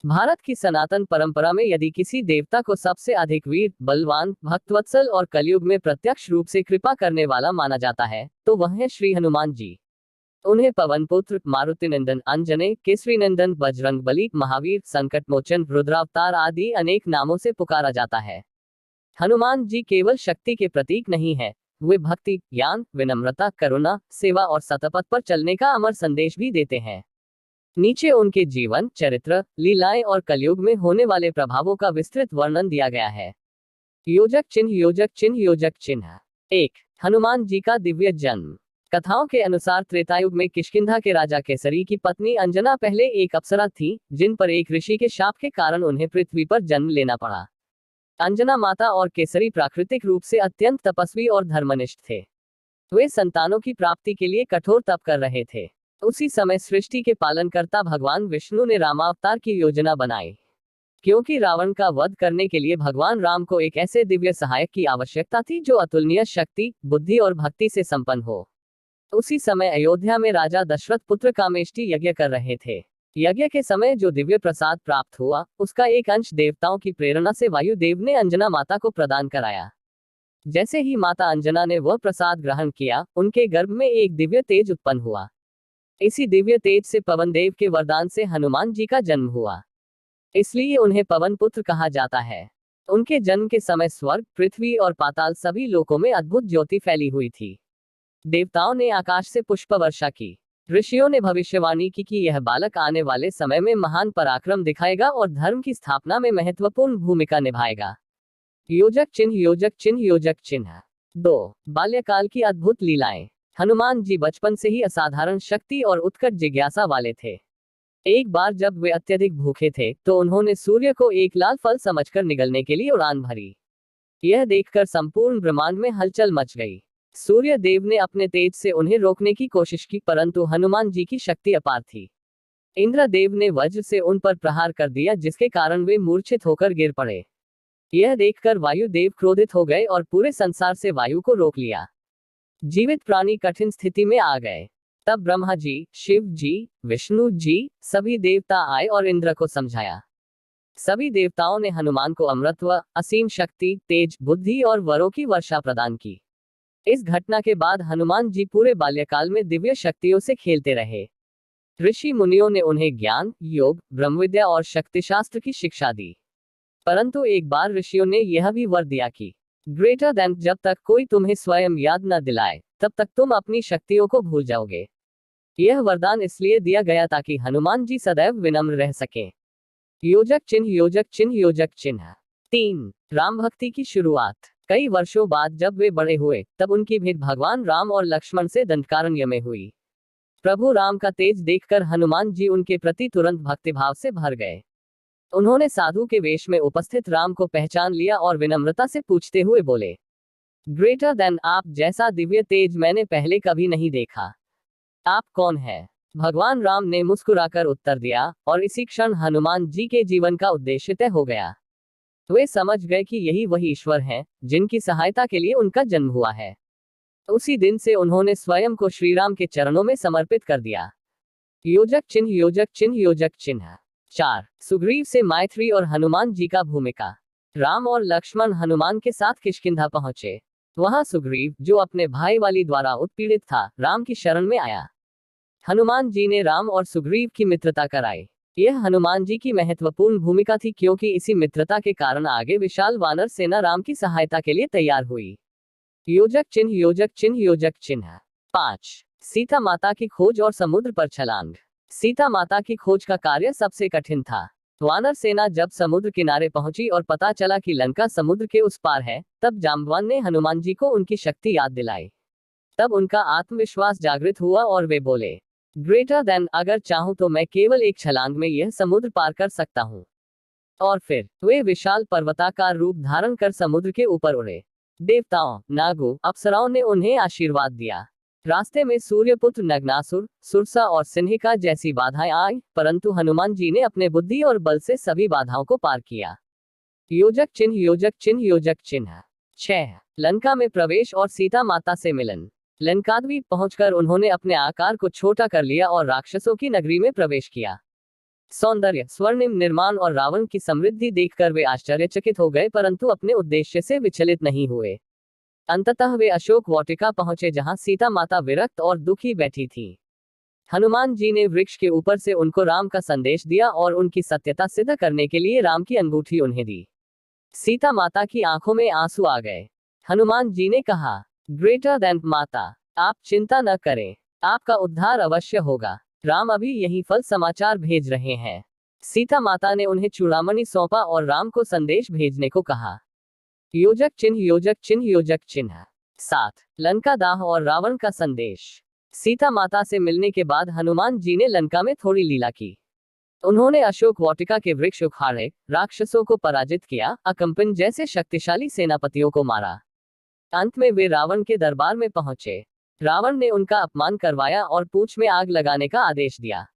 भारत की सनातन परंपरा में यदि किसी देवता को सबसे अधिक वीर, बलवान, भक्तवत्सल और कलयुग में प्रत्यक्ष रूप से कृपा करने वाला माना जाता है, तो वह है श्री हनुमान जी। उन्हें पवन पुत्र, मारुति नंदन, अंजने, केसरी नंदन, बजरंग बली, महावीर, संकट मोचन, रुद्रावतार आदि अनेक नामों से पुकारा जाता है। हनुमान जी केवल शक्ति के प्रतीक नहीं है, वे भक्ति, ज्ञान, विनम्रता, करुणा, सेवा और सतपथ पर चलने का अमर संदेश भी देते हैं। नीचे उनके जीवन, चरित्र, लीलाएं और कलयुग में होने वाले प्रभावों का विस्तृत वर्णन दिया गया है। योजक चिन्ह, योजक चिन्ह, योजक चिन्ह। 1. हनुमान जी का दिव्य जन्म। कथाओं के अनुसार त्रेतायुग में किष्किंधा के राजा केसरी की पत्नी अंजना पहले एक अप्सरा थी, जिन पर एक ऋषि के शाप के कारण उन्हें पृथ्वी पर जन्म लेना पड़ा। अंजना माता और केसरी प्राकृतिक रूप से अत्यंत तपस्वी और धर्मनिष्ठ थे। वे संतानों की प्राप्ति के लिए कठोर तप कर रहे थे। उसी समय सृष्टि के पालनकर्ता भगवान विष्णु ने रामावतार की योजना बनाई, क्योंकि रावण का वध करने के लिए भगवान राम को एक ऐसे दिव्य सहायक की आवश्यकता थी जो अतुलनीय शक्ति, बुद्धि और भक्ति से संपन्न हो। उसी समय अयोध्या में राजा दशरथ पुत्र कामेष्टि यज्ञ कर रहे थे। यज्ञ के समय जो दिव्य प्रसाद प्राप्त हुआ, उसका एक अंश देवताओं की प्रेरणा से वायुदेव ने अंजना माता को प्रदान कराया। जैसे ही माता अंजना ने वह प्रसाद ग्रहण किया, उनके गर्भ में एक दिव्य तेज उत्पन्न हुआ। इसी दिव्य तेज से पवन देव के वरदान से हनुमान जी का जन्म हुआ, इसलिए उन्हें पवन पुत्र कहा जाता है। उनके जन्म के समय स्वर्ग, पृथ्वी और पाताल सभी लोकों में अद्भुत ज्योति फैली हुई थी। देवताओं ने आकाश से पुष्प वर्षा की। ऋषियों ने भविष्यवाणी की कि यह बालक आने वाले समय में महान पराक्रम दिखाएगा और धर्म की स्थापना में महत्वपूर्ण भूमिका निभाएगा। योजक चिन्ह, योजक चिन्ह, योजक चिन्ह। 2. बाल्यकाल की अद्भुत लीलाएं। हनुमान जी बचपन से ही असाधारण शक्ति और उत्कट जिज्ञासा वाले थे। एक बार जब वे अत्यधिक भूखे थे, तो उन्होंने सूर्य को एक लाल फल समझकर निगलने के लिए उड़ान भरी। यह देखकर संपूर्ण ब्रह्मांड में हलचल मच गई। सूर्य देव ने अपने तेज से उन्हें रोकने की कोशिश की, परंतु हनुमान जी की शक्ति अपार थी। इंद्र देव ने वज्र से उन पर प्रहार कर दिया, जिसके कारण वे मूर्छित होकर गिर पड़े। यह देखकर वायु देव क्रोधित हो गए और पूरे संसार से वायु को रोक लिया। जीवित प्राणी कठिन स्थिति में आ गए। तब ब्रह्मा जी, शिव जी, विष्णु जी, सभी देवता आए और इंद्र को समझाया। सभी देवताओं ने हनुमान को अमरत्व, असीम शक्ति, तेज, बुद्धि और वरों की वर्षा प्रदान की। इस घटना के बाद हनुमान जी पूरे बाल्यकाल में दिव्य शक्तियों से खेलते रहे। ऋषि मुनियों ने उन्हें ज्ञान, योग, ब्रह्मविद्या और शक्तिशास्त्र की शिक्षा दी। परंतु एक बार ऋषियों ने यह भी वर दिया कि ग्रेटर देन, जब तक कोई तुम्हें स्वयं याद न दिलाए, तब तक तुम अपनी शक्तियों को भूल जाओगे। यह वरदान इसलिए दिया गया ताकि हनुमान जी सदैव विनम्र रह सकें। योजक चिन्ह, योजक चिन्ह, योजक चिन्ह। 3. राम भक्ति की शुरुआत। कई वर्षों बाद जब वे बड़े हुए, तब उनकी भेंट भगवान राम और लक्ष्मण से दंडकारण्य में हुई। प्रभु राम का तेज देखकर हनुमान जी उनके प्रति तुरंत भक्तिभाव से भर गए। उन्होंने साधु के वेश में उपस्थित राम को पहचान लिया और विनम्रता से पूछते हुए बोले, ग्रेटर देन, आप जैसा दिव्य तेज मैंने पहले कभी नहीं देखा। आप कौन है? भगवान राम ने मुस्कुराकर उत्तर दिया, और इसी क्षण हनुमान जी के जीवन का उद्देश्य तय हो गया। वे समझ गए कि यही वही ईश्वर हैं, जिनकी सहायता के लिए उनका जन्म हुआ है। उसी दिन से उन्होंने स्वयं को श्रीराम के चरणों में समर्पित कर दिया। योजक चिन्ह, योजक चिन्ह, योजक चिन्ह। 4. सुग्रीव से मैत्री और हनुमान जी का भूमिका। राम और लक्ष्मण हनुमान के साथ किष्किंधा पहुंचे। वहां सुग्रीव, जो अपने भाई वाली द्वारा उत्पीड़ित था, राम की शरण में आया। हनुमान जी ने राम और सुग्रीव की मित्रता कराई। यह हनुमान जी की महत्वपूर्ण भूमिका थी, क्योंकि इसी मित्रता के कारण आगे विशाल वानर सेना राम की सहायता के लिए तैयार हुई। योजक चिन्ह, योजक चिन्ह, योजक चिन्ह। 5. सीता माता की खोज और समुद्र पर छलांग। सीता माता की खोज का कार्य सबसे कठिन था। वानर सेना जब समुद्र किनारे पहुंची और पता चला कि लंका समुद्र के उस पार है, तब जाम्बवान ने हनुमान जी को उनकी शक्ति याद दिलाई। तब उनका आत्मविश्वास जागृत हुआ और वे बोले, ग्रेटर देन, अगर चाहूं तो मैं केवल एक छलांग में यह समुद्र पार कर सकता हूं। और फिर वे विशाल पर्वताकार रूप धारण कर समुद्र के ऊपर उड़े। देवताओं, नागों, अप्सराओं ने उन्हें आशीर्वाद दिया। रास्ते में सूर्यपुत्र, नगनासुर, सुरसा और सिंहिका जैसी बाधाएं आई, परंतु हनुमान जी ने अपने बुद्धि और बल से सभी बाधाओं को पार किया। योजक चिन्ह, योजक चिन्ह, योजक चिन्ह। 6. लंका में प्रवेश और सीता माता से मिलन। लंकाद्वीप पहुंचकर उन्होंने अपने आकार को छोटा कर लिया और राक्षसों की नगरी में प्रवेश किया। सौंदर्य, स्वर्णिम निर्माण और रावण की समृद्धि देखकर वे आश्चर्यचकित हो गए, परंतु अपने उद्देश्य से विचलित नहीं हुए। अंततः वे अशोक वाटिका पहुंचे, जहां सीता माता विरक्त और दुखी बैठी थी। हनुमान जी ने वृक्ष के ऊपर से उनको राम का संदेश दिया और उनकी सत्यता सिद्ध करने के लिए राम की अंगूठी उन्हें दी। सीता माता की आंखों में आंसू आ गए। हनुमान जी ने कहा, ग्रेटर देन माता, आप चिंता न करें, आपका उद्धार अवश्य होगा। राम अभी यही फल समाचार भेज रहे हैं। सीता माता ने उन्हें चूड़ामणि सौंपा और राम को संदेश भेजने को कहा। योजक चिन्ह, योजक चिन्ह, योजक चिन्ह। 7 लंका दाह और रावण का संदेश। सीता माता से मिलने के बाद हनुमान जी ने लंका में थोड़ी लीला की। उन्होंने अशोक वाटिका के वृक्ष उखाड़े, राक्षसों को पराजित किया, अकंपन जैसे शक्तिशाली सेनापतियों को मारा। अंत में वे रावण के दरबार में पहुंचे। रावण ने उनका अपमान करवाया और पूंछ में आग लगाने का आदेश दिया।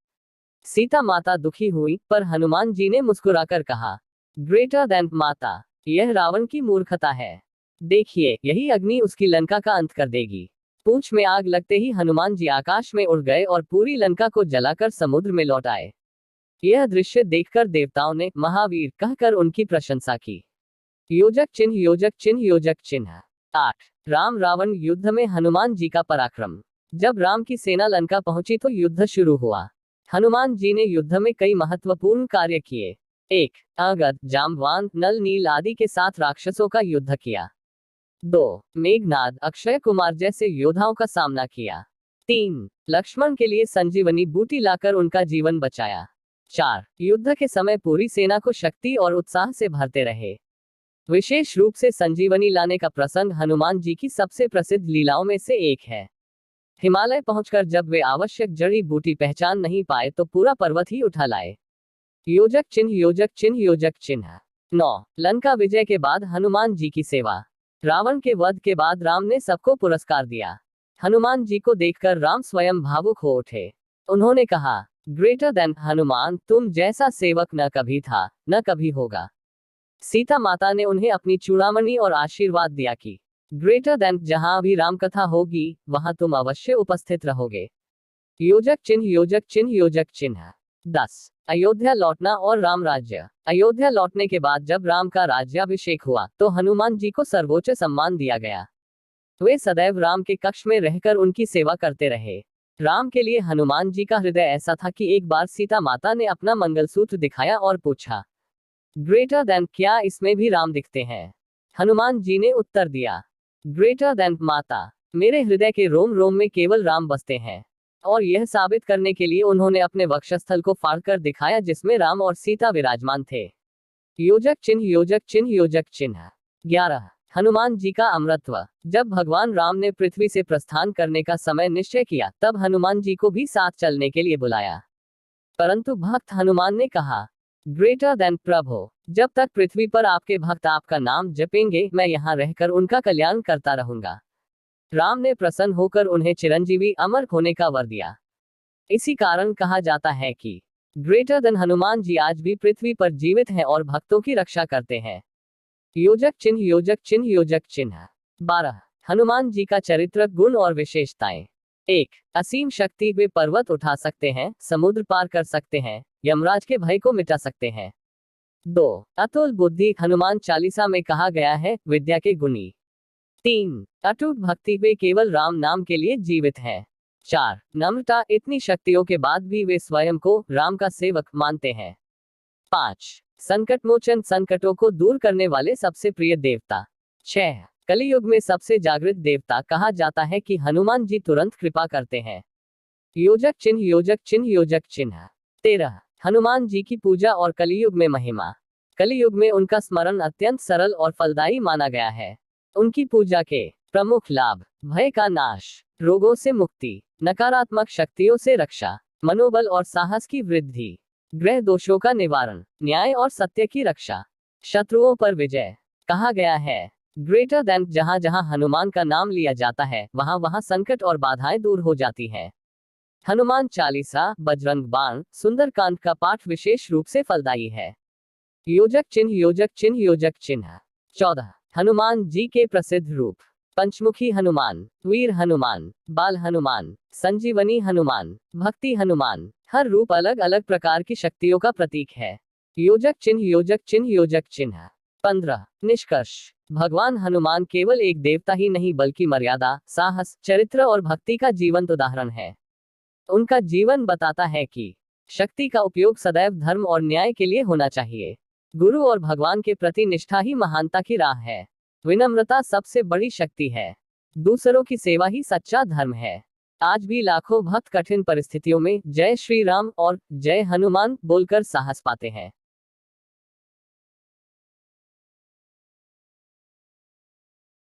सीता माता दुखी हुई, पर हनुमान जी ने मुस्कुराकर कहा, ग्रेटर देन माता, यह रावण की मूर्खता है। देखिए, यही अग्नि उसकी लंका का अंत कर देगी। पूंछ में आग लगते ही हनुमान जी आकाश में उड़ गए और पूरी लंका को जलाकर समुद्र में लौट आए। यह दृश्य देखकर देवताओं ने महावीर कहकर उनकी प्रशंसा की। योजक चिन्ह, योजक चिन्ह, योजक चिन्ह। 8 राम रावण युद्ध में हनुमान जी का पराक्रम। जब राम की सेना लंका पहुंची तो युद्ध शुरू हुआ। हनुमान जी ने युद्ध में कई महत्वपूर्ण कार्य किए। 1 अंगद, जाम्बवान, नल, नील आदि के साथ राक्षसों का युद्ध किया। 2 मेघनाद, अक्षय कुमार जैसे योद्धाओं का सामना किया। 3 लक्ष्मण के लिए संजीवनी बूटी लाकर उनका जीवन बचाया। 4 युद्ध के समय पूरी सेना को शक्ति और उत्साह से भरते रहे। विशेष रूप से संजीवनी लाने का प्रसंग हनुमान जी की सबसे प्रसिद्ध लीलाओं में से एक है। हिमालय पहुंचकर जब वे आवश्यक जड़ी बूटी पहचान नहीं पाए तो पूरा पर्वत ही उठा लाए। योजक चिन्ह, योजक चिन्ह, योजक चिन्ह। 9 लंका विजय के बाद हनुमान जी की सेवा। रावण के वध के बाद राम ने सबको पुरस्कार दिया। हनुमान जी को देखकर राम स्वयं भावुक हो उठे। उन्होंने कहा, ग्रेटर देन हनुमान, तुम जैसा सेवक न कभी था, न कभी होगा। सीता माता ने उन्हें अपनी चूड़ामणि और आशीर्वाद दिया कि ग्रेटर देन, जहां भी राम कथा होगी वहां तुम अवश्य उपस्थित रहोगे। योजक चिन्ह, योजक चिन्ह, योजक चिन्ह। 10 अयोध्या लौटना और राम राज्य। अयोध्या लौटने के बाद जब राम का राज्याभिषेक हुआ तो हनुमान जी को सर्वोच्च सम्मान दिया गया। वे सदैव राम के कक्ष में रहकर उनकी सेवा करते रहे। राम के लिए हनुमान जी का हृदय ऐसा था कि एक बार सीता माता ने अपना मंगलसूत्र दिखाया और पूछा, ग्रेटर देन, क्या इसमें भी राम दिखते हैं? हनुमान जी ने उत्तर दिया, ग्रेटर देन माता, मेरे हृदय के रोम रोम में केवल राम बसते हैं। और यह साबित करने के लिए उन्होंने अपने वक्षस्थल को फाड़कर दिखाया जिसमें राम और सीता विराजमान थे। योजक चिन्ह, योजक चिन्ह, योजक चिन्ह। 11 हनुमान जी का अमरत्व। जब भगवान राम ने पृथ्वी से प्रस्थान करने का समय निश्चय किया तब हनुमान जी को भी साथ चलने के लिए बुलाया, परंतु भक्त हनुमान ने कहा, ग्रेटर देन प्रभु, जब तक पृथ्वी पर आपके भक्त आपका नाम जपेंगे मैं यहाँ रहकर उनका कल्याण करता रहूंगा। राम ने प्रसन्न होकर उन्हें चिरंजीवी अमर होने का वर दिया। इसी कारण कहा जाता है कि ग्रेटर देन हनुमान जी आज भी पृथ्वी पर जीवित हैं और भक्तों की रक्षा करते हैं। योजक चिन्ह, योजक चिन्ह, योजक चिन्ह। 12 हनुमान जी का चरित्र, गुण और विशेषताएं। 1 असीम शक्ति, वे पर्वत उठा सकते हैं, समुद्र पार कर सकते हैं, यमराज के भय को मिटा सकते हैं। 2 अतुल बुद्धि, हनुमान चालीसा में कहा गया है, विद्या के गुणी। 3 अटूट भक्ति, वे केवल राम नाम के लिए जीवित हैं। 4 नम्रता, इतनी शक्तियों के बाद भी वे स्वयं को राम का सेवक मानते हैं। 5 संकट मोचन, संकटों को दूर करने वाले सबसे प्रिय देवता। 6 कलियुग में सबसे जागृत देवता, कहा जाता है कि हनुमान जी तुरंत कृपा करते हैं। योजक चिन्ह, योजक चिन्ह, योजक चिन्ह। 13 हनुमान जी की पूजा और कलियुग में महिमा। कलियुग में उनका स्मरण अत्यंत सरल और फलदायी माना गया है। उनकी पूजा के प्रमुख लाभ, भय का नाश, रोगों से मुक्ति, नकारात्मक शक्तियों से रक्षा, मनोबल और साहस की वृद्धि, ग्रह दोषों का निवारण, न्याय और सत्य की रक्षा, शत्रुओं पर विजय। कहा गया है, ग्रेटर देन, जहां जहां हनुमान का नाम लिया जाता है वहां वहां संकट और बाधाएं दूर हो जाती हैं। हनुमान चालीसा, बजरंग बाण, सुंदरकांड का पाठ विशेष रूप से फलदायी है। योजक चिन्ह, योजक चिन्ह, योजक चिन्ह। 14 हनुमान जी के प्रसिद्ध रूप। पंचमुखी हनुमान, वीर हनुमान, बाल हनुमान, संजीवनी हनुमान, भक्ति हनुमान, हर रूप अलग अलग प्रकार की शक्तियों का प्रतीक है। योजक चिन्ह, योजक चिन्ह, योजक चिन्ह। 15 निष्कर्ष। भगवान हनुमान केवल एक देवता ही नहीं बल्कि मर्यादा, साहस, चरित्र और भक्ति का जीवंत उदाहरण है। उनका जीवन बताता है कि शक्ति का उपयोग सदैव धर्म और न्याय के लिए होना चाहिए। गुरु और भगवान के प्रति निष्ठा ही महानता की राह है। विनम्रता सबसे बड़ी शक्ति है। दूसरों की सेवा ही सच्चा धर्म है। आज भी लाखों भक्त कठिन परिस्थितियों में जय श्री राम और जय हनुमान बोलकर साहस पाते हैं।